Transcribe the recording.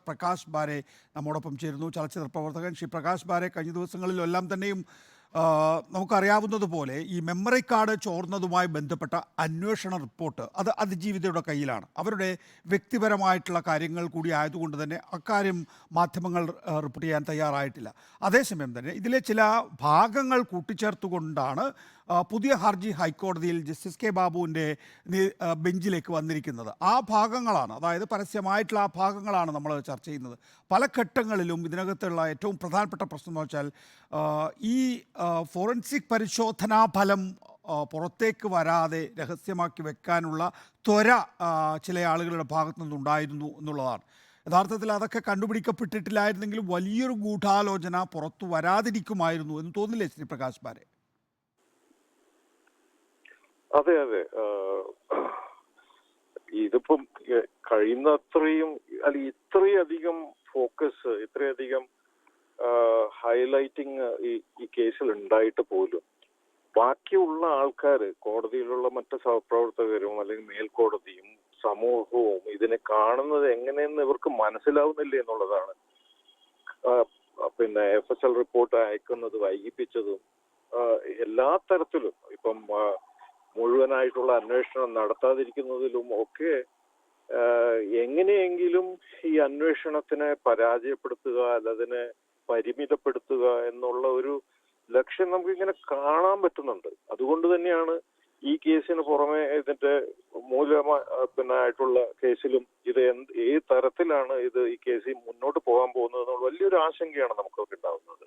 പ്രകാശ് ബാരെ നമ്മോടൊപ്പം ചേരുന്നു, ചലച്ചിത്ര പ്രവർത്തകൻ. ശ്രീ പ്രകാശ് ബാരെ, കഴിഞ്ഞ ദിവസങ്ങളിലെല്ലാം തന്നെയും നമുക്കറിയാവുന്നതുപോലെ ഈ മെമ്മറി കാർഡ് ചോർന്നതുമായി ബന്ധപ്പെട്ട അന്വേഷണ റിപ്പോർട്ട് അത് അതിജീവിതയുടെ കയ്യിലാണ്. അവരുടെ വ്യക്തിപരമായിട്ടുള്ള കാര്യങ്ങൾ കൂടി ആയതുകൊണ്ട് തന്നെ അക്കാര്യം മാധ്യമങ്ങൾ റിപ്പോർട്ട് ചെയ്യാൻ തയ്യാറായിട്ടില്ല. അതേസമയം തന്നെ ഇതിലെ ചില ഭാഗങ്ങൾ കൂട്ടിച്ചേർത്തുകൊണ്ടാണ് പുതിയ ഹർജി ഹൈക്കോടതിയിൽ ജസ്റ്റിസ് കെ ബാബുവിൻ്റെ ബെഞ്ചിലേക്ക് വന്നിരിക്കുന്നത്. ആ ഭാഗങ്ങളാണ്, അതായത് പരസ്യമായിട്ടുള്ള ആ ഭാഗങ്ങളാണ് നമ്മൾ ചർച്ച ചെയ്യുന്നത്. പല ഘട്ടങ്ങളിലും ഇതിനകത്തുള്ള ഏറ്റവും പ്രധാനപ്പെട്ട പ്രശ്നം എന്ന് വെച്ചാൽ ഈ ഫോറൻസിക് പരിശോധനാ ഫലം പുറത്തേക്ക് വരാതെ രഹസ്യമാക്കി വെക്കാനുള്ള ത്വര ചില ആളുകളുടെ ഭാഗത്തു നിന്നുണ്ടായിരുന്നു എന്നുള്ളതാണ്. യഥാർത്ഥത്തിൽ അതൊക്കെ കണ്ടുപിടിക്കപ്പെട്ടിട്ടില്ലായിരുന്നെങ്കിലും വലിയൊരു ഗൂഢാലോചന പുറത്തു വരാതിരിക്കുമായിരുന്നു എന്ന് തോന്നില്ലേ ശ്രീ പ്രകാശ് ബാരെ? അതെ, ഇതിപ്പം കഴിയുന്നത്രയും ഇത്രയധികം ഫോക്കസ്, ഇത്രയധികം ഹൈലൈറ്റിങ് ഈ കേസിൽ ഉണ്ടായിട്ട് പോലും ബാക്കിയുള്ള ആൾക്കാർ, കോടതിയിലുള്ള മറ്റ് സഹപ്രവർത്തകരും അല്ലെങ്കിൽ മേൽക്കോടതിയും സമൂഹവും ഇതിനെ കാണുന്നത് എങ്ങനെയെന്ന് ഇവർക്ക് മനസ്സിലാവുന്നില്ല എന്നുള്ളതാണ്. പിന്നെ FSL റിപ്പോർട്ട് അയക്കുന്നത് വൈകിപ്പിച്ചതും എല്ലാ തരത്തിലും ഇപ്പം മുഴുവനായിട്ടുള്ള അന്വേഷണം നടത്താതിരിക്കുന്നതിലും ഒക്കെ എങ്ങനെയെങ്കിലും ഈ അന്വേഷണത്തിനെ പരാജയപ്പെടുത്തുക, അല്ലതിനെ പരിമിതപ്പെടുത്തുക എന്നുള്ള ഒരു ലക്ഷ്യം നമുക്കിങ്ങനെ കാണാൻ പറ്റുന്നുണ്ട്. അതുകൊണ്ട് തന്നെയാണ് ഈ കേസിന് പുറമെ ഇതിന്റെ ആയിട്ടുള്ള കേസിലും ഇത് ഏത് തരത്തിലാണ് ഈ കേസിൽ മുന്നോട്ട് പോകാൻ പോകുന്നത് എന്നുള്ള വലിയൊരു ആശങ്കയാണ് നമുക്കൊക്കെ ഉണ്ടാകുന്നത്.